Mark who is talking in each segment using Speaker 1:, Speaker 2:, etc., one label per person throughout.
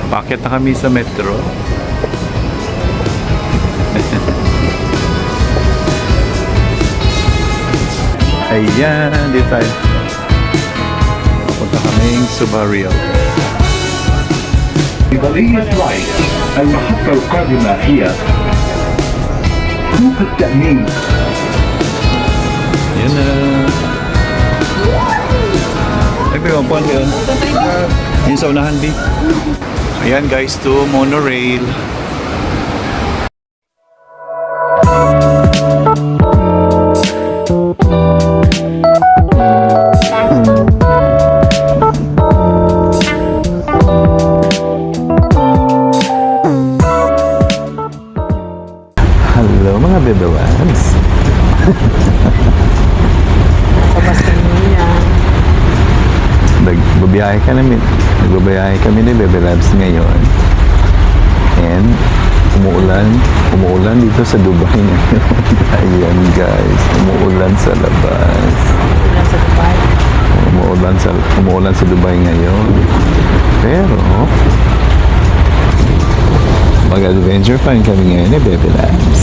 Speaker 1: Bakit na kami sa metro? Ayan, dito tayo. Papunta kaming Subaru.
Speaker 2: بقية رايت المحطة القادمة هي سوق التأمين.
Speaker 1: Yan na. Ay, may mapuan ka yun. Yung sa unahan, di. Ayan guys, to monorail. Hello mga bebelans. Nagbabiyahe kami ni Bebe Labs ngayon. And umuulan dito sa Dubai ngayon. Ayan guys, umuulan sa labas. Umuulan sa Dubai ngayon. Pero mag-adventure pa rin kami ngayon ni Bebe Labs.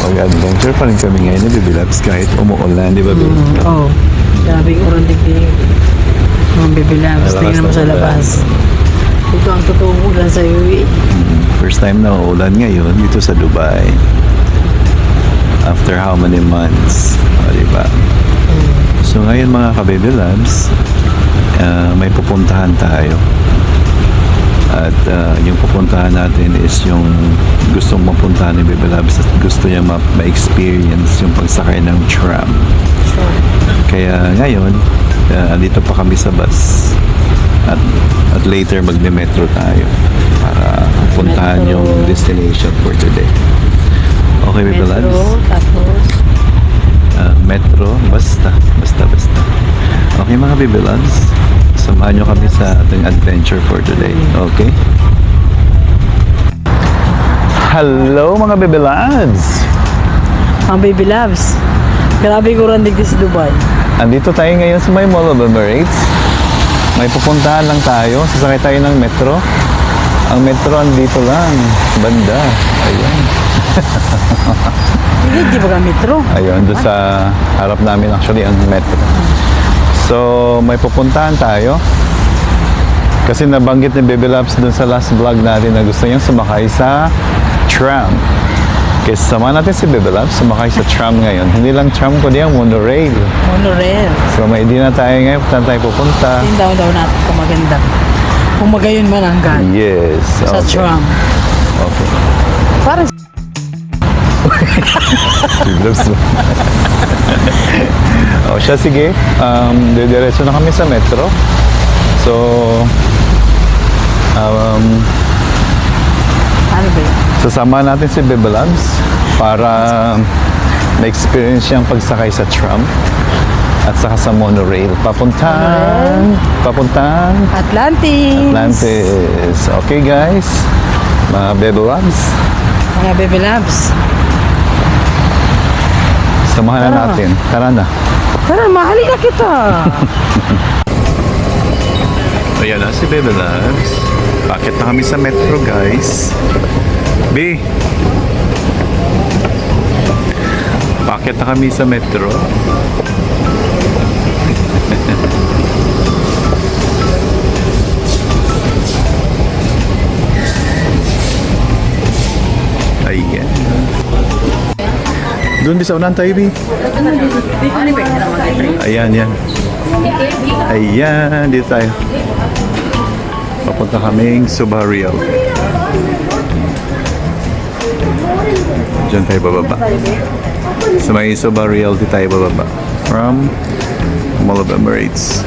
Speaker 1: Mag-adventure pa rin kami ngayon ni Bebe Labs kahit umuulan, di ba, Bebe?
Speaker 3: Oo. Sabing uran digdig. Mga Bebe Labs, tingnan mo sa labas. Ito ang totoong ulan sa UAE.
Speaker 1: First time na uulan ngayon dito sa Dubai. After how many months? O, di ba? So ngayon mga ka-Bebe Labs, may pupuntahan tayo. At yung pupuntahan natin is yung gustong mapuntahan ni Bebe Labs at gusto niya ma-experience yung pagsakay ng tram.
Speaker 3: Sure.
Speaker 1: Kaya ngayon, dito pa kami sa bus. At later magme-metro tayo para puntahan
Speaker 3: Metro.
Speaker 1: yung destination for today. Okay, Bebe Labs?
Speaker 3: Metro, tapos
Speaker 1: Metro, basta. Okay mga Bebe Labs, samahan nyo kami sa ating adventure for today. Okay? Hello mga Bebe Labs!
Speaker 3: ang Bebe Labs. Grabe ko uran digdig sa Dubai.
Speaker 1: Andito tayo ngayon sa may Mall of Emirates. May pupuntahan lang tayo. Sasakay tayo ng metro. Ang metro andito lang. Banda. Ayan.
Speaker 3: Hindi ba ka metro?
Speaker 1: Ayun, doon sa harap namin actually ang metro. So, may pupuntahan tayo. Kasi nabanggit ni Bebe Labs doon sa last vlog natin na gusto niyang sumakay sa tram. Kaya samahan natin si Bebe Labs sumakay sa tram ngayon. Hindi lang tram, kundi ang monorail.
Speaker 3: Monorail.
Speaker 1: So, may idea na tayo ngayon kung saan tayo pupunta.
Speaker 3: Tindaw daw natin kung maganda. Kung magayon man hanggang.
Speaker 1: Yes.
Speaker 3: Sa
Speaker 1: Okay.
Speaker 3: tram.
Speaker 1: Okay.
Speaker 3: Parang
Speaker 1: Bebe Labs. O siya, sige. Didiretso na kami sa metro. So,
Speaker 3: ano ba yun?
Speaker 1: sasama natin si Bebe Labs para ma-experience siyang pagsakay sa tram at saka sa monorail. Papuntang
Speaker 3: Atlantis.
Speaker 1: Atlantis. Okay guys, mga Bebe Labs,
Speaker 3: Mga Bebe Labs.
Speaker 1: samahan na natin. Tara na.
Speaker 3: Tara, mahali na kita.
Speaker 1: Ayan na si Bebe Labs. Bakit na kami sa metro guys? B, bakit na kami sa metro? Ayan. Doon sa unahan tayo, B. Ayan, yan. Ayan, dito tayo. Papunta kaming Subaru. Diyan tayo bababa. Sa may Subaru Realty tayo bababa. From Mall of Emirates.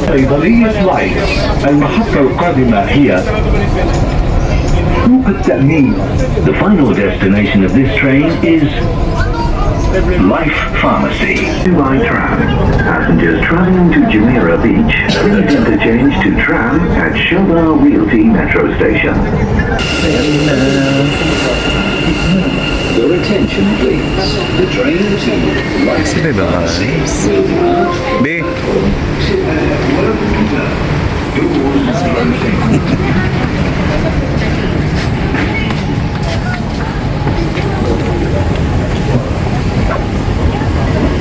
Speaker 2: بقية رايت المحطة القادمة هي سوق التأمين. The final destination of this train is Life Pharmacy. Dubai Tram. Passengers traveling to Jumeirah Beach, please interchange to tram at Shobar Realty Metro Station. Your attention, please. The train to Life
Speaker 1: Sige ba?
Speaker 2: Pharmacy will depart
Speaker 1: B.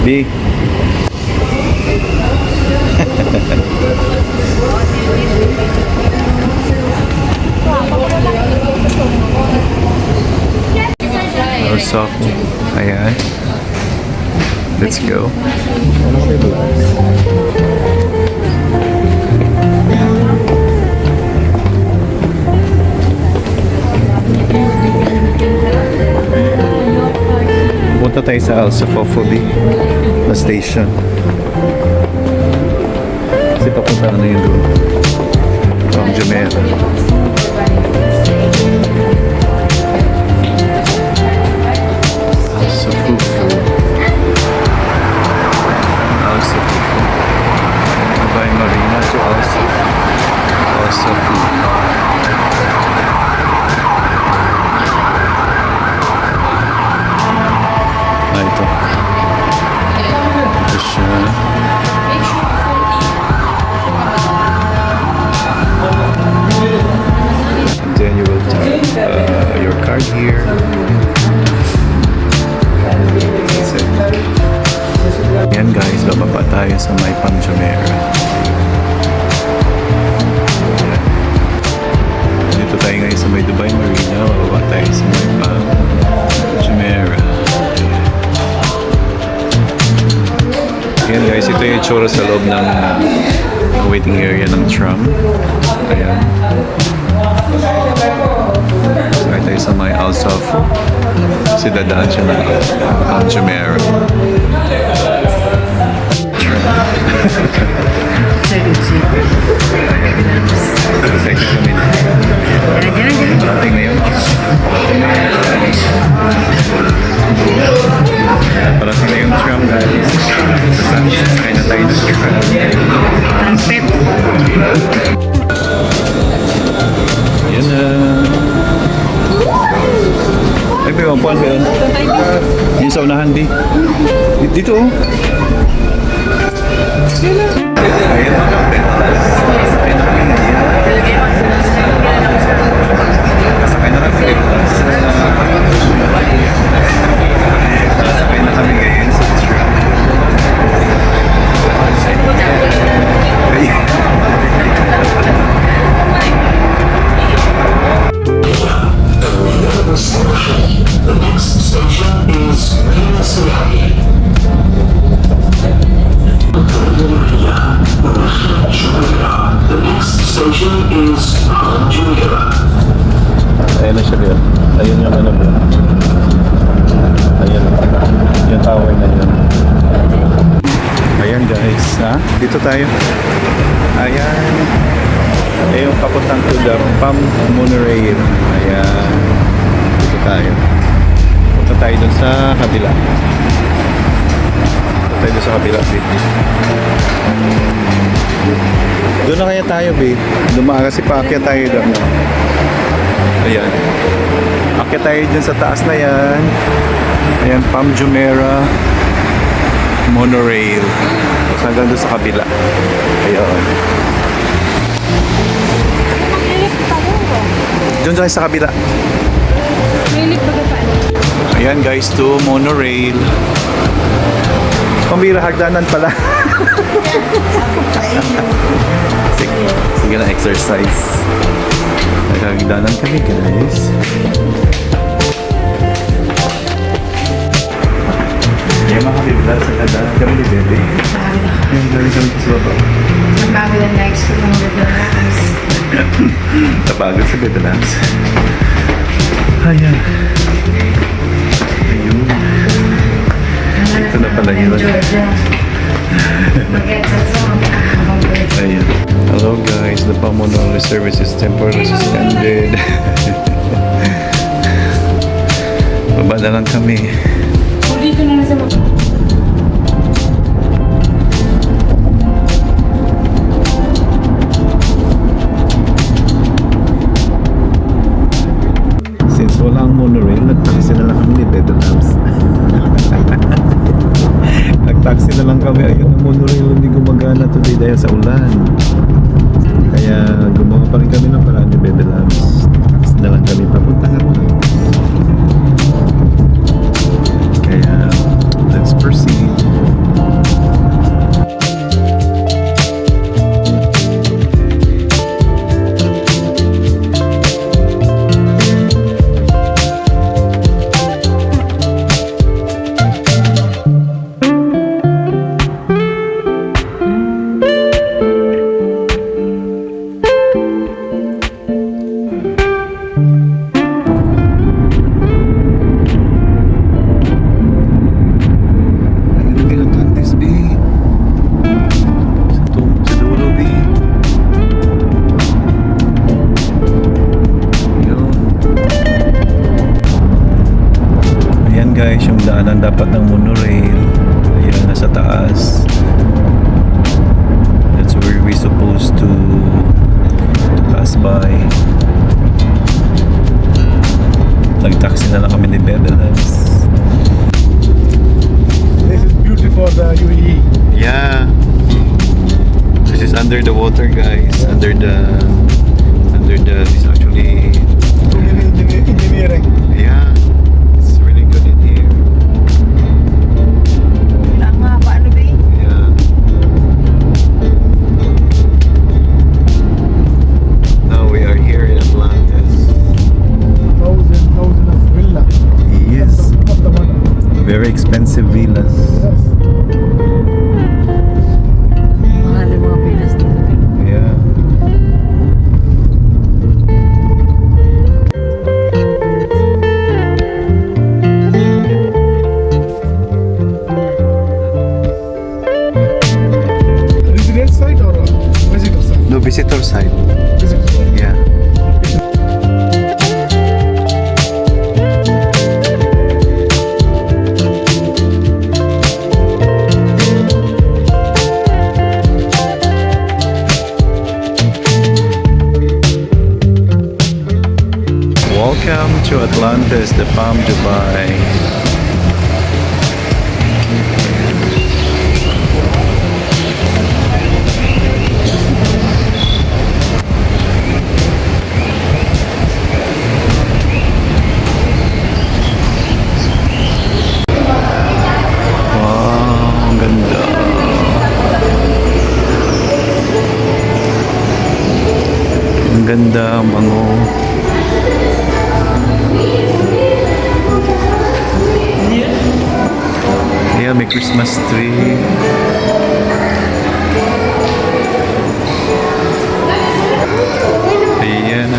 Speaker 1: B. Or soft. Ayan. Let's go. Punta tayo sa Alsafofoli na station. Kasi papunta na yun doon. From Jumeirah. Alsafufu. Alsafufu. Dubai Marina to Alsafufu. Alsafufu. Ah, ito. Ito siya. And then you will tap your card here. That's it. Yan guys, bababa tayo sa may Jumeirah. Yan. Dito tayo ngayon sa may Dubai Marina. Bababa tayo sa may Jumeirah. Ayan guys, ito yung itsura sa loob ng waiting area ng tram. Ayan. Sakay tayo sa may Alsafo. Kasi dadaan siya ng Jumeirah.
Speaker 3: Excited siya.
Speaker 1: Excited kami na. Parating na yun. Parating na yung tram guys. Sakay na tayo ng tram.
Speaker 3: Trumpet.
Speaker 1: Yan na. Ay, may wampuan ba yun? Yung sa unahan, di? Dito, oh. Ayan mga kapit. Sakay na kami. Sakay na kami. Sakay na kami ngayon sa tram.
Speaker 4: The next station is Piazza. The next station is Jumeirah.
Speaker 1: Ayan na siya yun. Ayun yung ano mo. Ayan. Yung tower na yun. Ayan guys. Ha? Dito tayo. Ayan. Ayan yung papuntang to the Pam Monorail. Ayan. Dito tayo. Punta tayo dun sa kabila. Punta tayo dun sa kabila, babe. Doon na kaya tayo, babe. Dumaan kasi paakyat tayo doon. Ayan. Akyat tayo dyan sa taas na yan. Ayan, Pam Jumeirah Monorail. Hanggang doon sa kabila. Ayan. Doon tayo sa kabila. Ayan guys, to monorail. Pambira, hagdanan pala. Sige na, exercise. Nagkagdanan kami guys. Yan mga kabibla, sa hagdanan kami ni Bebe. Yan, galing kami sa baba.
Speaker 5: Bago na next ko ng Bebe-Labs.
Speaker 1: Tabagal sa Bebe-Labs. Ayan. Ayun. Ito na pala yun.
Speaker 5: Georgia. Mag-get sa song.
Speaker 1: Ayan. Hello guys, the Pamonole service is temporarily suspended. Baba na lang kami.
Speaker 5: Dito na sa baba.
Speaker 1: Since wala ang monorail, nagtaksi na lang kami ni Bebe Yung monorail hindi gumagana today dahil sa ulan. Kaya gumawa pa rin kami ng paraan ni Bebe Labs. Tapos na lang kami papunta nga. Kaya let's proceed. Ayun ang Atlantis, B. Sa dulo, B. Ayun. Ayan guys, yung daanan dapat ng monorail. Ayan, nasa taas. That's where we supposed to pass by. Nag-taxi na lang kami ni Bebe Labs.
Speaker 6: This is beautiful for the UAE.
Speaker 1: Yeah. This is under the water, guys. Under the this actually
Speaker 6: Engineering.
Speaker 1: yeah. It's really good in here.
Speaker 3: Wala nga, paano ba eh?
Speaker 1: Yeah. Now we are here in Atlantis.
Speaker 6: Thousand of villa.
Speaker 1: Yes.
Speaker 6: Not the one.
Speaker 1: Very expensive villas.
Speaker 6: Yes.
Speaker 3: Mahal yung mga pilas dito.
Speaker 1: Yeah.
Speaker 6: Resident site or visitor site?
Speaker 1: No visitor side.
Speaker 6: Visitor site.
Speaker 1: Yeah. Welcome to Atlantis, the Palm Dubai. Wow, ang ganda. Ang ganda, ang bango. Yeah, may Christmas tree. Ayan.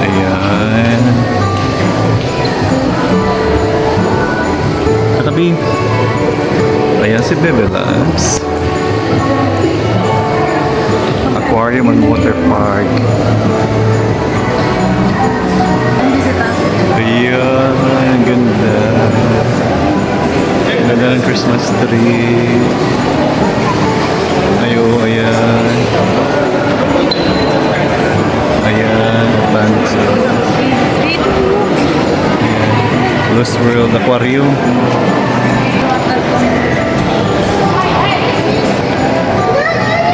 Speaker 1: Ayan. Katabi. Ayan si Bebe Labs. Aquarium and water park. Ayan, ang ganda. Ang ganda ng Christmas tree. Ayan. Ayan, plants. Ayan. Lost World Aquarium.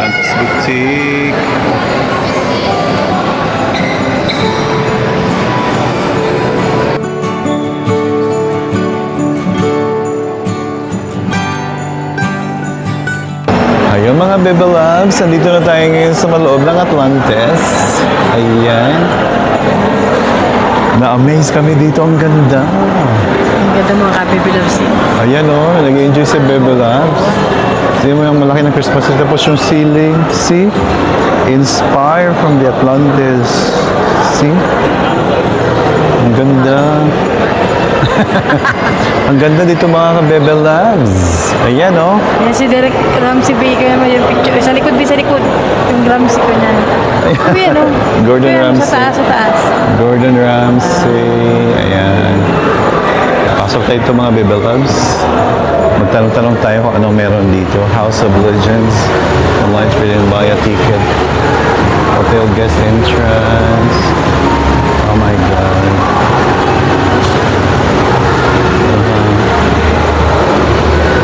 Speaker 1: Plants Boutique. Ayun mga Bebe Labs, nandito na tayo ngayon sa maloob ng Atlantis. Ayan. Na-amaze kami dito, ang ganda.
Speaker 3: Ang ganda mga kapibilabs eh.
Speaker 1: Ayan o, nag-enjoy si Bebe Labs. Tignan mo yung malaki ng Christmas tree. Tapos yung ceiling, see? Inspired from the Atlantis. See? Ang ganda. Ang ganda dito mga Bebe Labs. Ayan o.
Speaker 3: Yan si Derek Ramsey Baker naman yung picture. Sa likod, sa likod. Yung Ramsey ko niyan. Ayan o.
Speaker 1: Gordon
Speaker 3: Ayan,
Speaker 1: Ramsay.
Speaker 3: Sa taas.
Speaker 1: Gordon Ramsay. Ayan. Pasok tayo ito mga Bebe Labs. Magtanong-tanong tayo kung anong meron dito. House of Legends. Online pwede buy a ticket. Hotel guest entrance. Oh my God.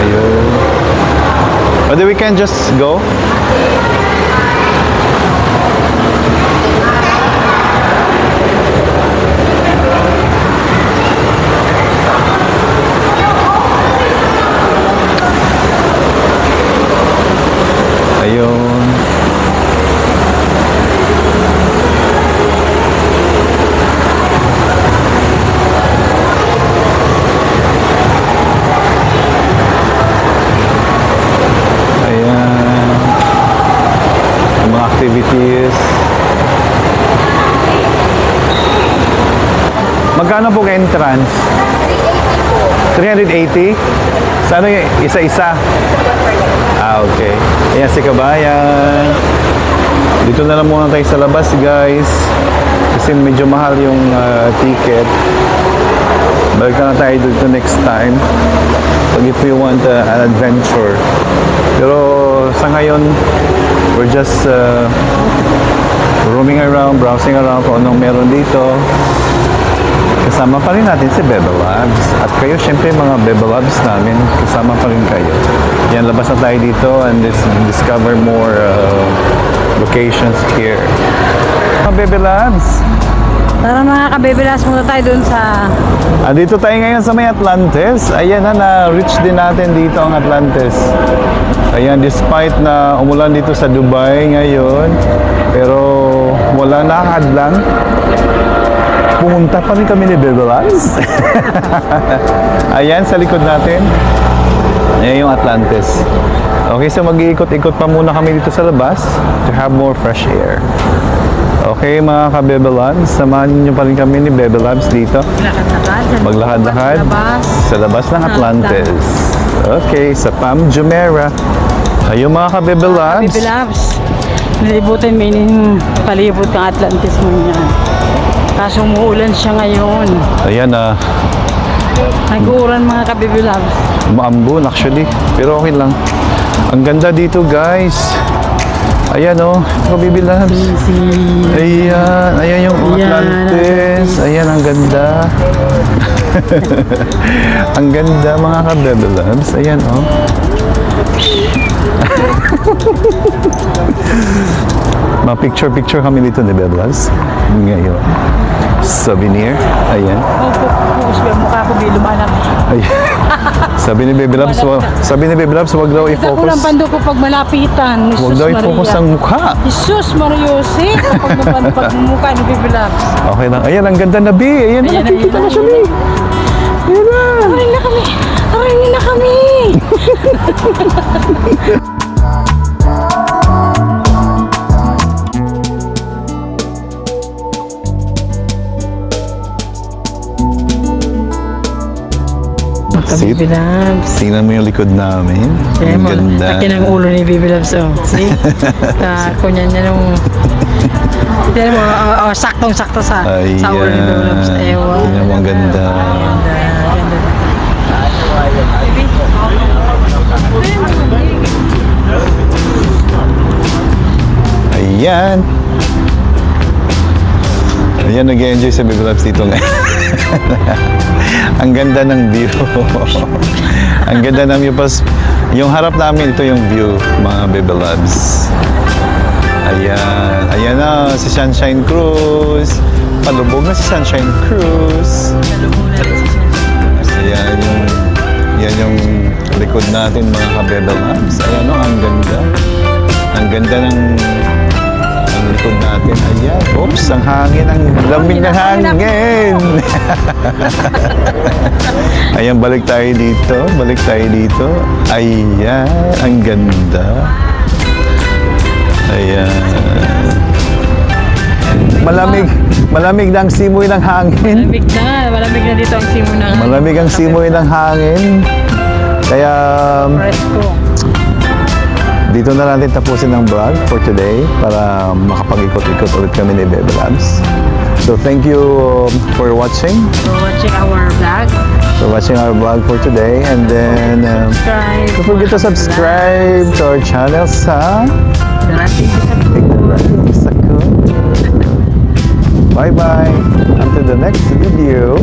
Speaker 1: Ayun. But we can just go. Ayun. Ayan. Ang mga activities. Magkano po entrance? 380? Sa ano yung isa-isa? Ah, okay. Ayan si Kabayan. Dito na lang muna tayo sa labas, guys. Kasi medyo mahal yung ticket. Balik na tayo dito next time. Pag if you want an adventure. Pero sa ngayon, we're just roaming around, browsing around kung anong meron dito. Kasama pa rin natin si Bebe Labs. At kayo, syempre, mga Bebe Labs namin, kasama pa rin kayo. Yan, labas na tayo dito and discover more locations here. Mga Bebe Labs,
Speaker 3: Tara mga kabebelas, muna tayo dun sa...
Speaker 1: andito tayo ngayon sa may Atlantis. Ayan na-reach din natin dito ang Atlantis. Ayan, despite na umulan dito sa Dubai ngayon, pero wala nakahadlang. Pumunta pa rin kami ni Bebe Labs. Ayan, sa likod natin. Ayan yung Atlantis. Okay, so mag-iikot-ikot pa muna kami dito sa labas to have more fresh air. Okay, mga ka-Bebe Labs, samahan niyo pa rin kami ni Bebe Labs dito. Maglakad-lakad sa labas ng Atlantis. Okay, sa Palm Jumeirah. Ayun mga ka-Bebe Labs.
Speaker 3: Kabebelas, nilibutan mo yung palibot ng Atlantis mo yan. Kaso umuulan siya ngayon.
Speaker 1: Ayan
Speaker 3: Nag-uuran mga kabebelas.
Speaker 1: maambon actually. Pero okay lang. Ang ganda dito, guys. Ayan ka-Bebe Labs. Ayan, ayan yung Atlantis. Ayan, ang ganda. Ang ganda mga ka-Bebe Labs. Ayan, Ma-picture kami dito ni Bebe Labs. Ngayon. Souvenir. Ayan.
Speaker 3: Focus ba mukha ko di lumanap.
Speaker 1: Ayan. Sabi ni Bebe Labs, wag daw
Speaker 3: Ako
Speaker 1: i-focus.
Speaker 3: lang pando ko pag malapitan.
Speaker 1: Wag daw i-focus ang mukha.
Speaker 3: Jesus Mariose. Pag mukha ni Bibilabs.
Speaker 1: Okay lang. Ayan, ang ganda na, B. Ayan, nakikita na siya, B. Ayan na.
Speaker 3: Aray na kami. Aray na kami.
Speaker 1: See?
Speaker 3: Bibilabs.
Speaker 1: Tingnan mo yung likod namin. Ang ganda.
Speaker 3: Laki ng ulo ni Bibilabs. Oh. See? Kunya niya nung... Tignan mo, saktong-sakto sa ulo ni Bibilabs. Ewan.
Speaker 1: Tingnan mo, ang ganda.
Speaker 3: Ganda.
Speaker 1: Ayan. Ayan, nag-enjoy sa Bebe Labs dito ngayon. Ang ganda ng view. Ang ganda ng view. Yung harap namin, ito yung view, mga Bebe Labs. Ayan. Ayan na, si Sunshine Cruise. Palubog na si Sunshine Cruise. Ayan yung likod natin, mga ka-Bebe Labs. Ayan ang ganda. Ang ganda ng likod natin. Ayan. Oops, ang hangin. Ang lamig ng hangin. Ayan, balik tayo dito. Ayan, ang ganda. Ayan. Malamig na ang simoy ng hangin.
Speaker 3: Malamig na dito ang simoy ng
Speaker 1: Malamig ang simoy ng hangin. Kaya
Speaker 3: Presko.
Speaker 1: dito na natin tapusin ang vlog for today para makapag-ikot-ikot ulit kami ni Bebe Labs. So thank you for watching.
Speaker 3: For watching our vlog for today. And then Subscribe.
Speaker 1: don't forget to subscribe to our channel sa
Speaker 3: Darating sa
Speaker 1: Ignorante sa Cool. Bye-bye. Until the next video.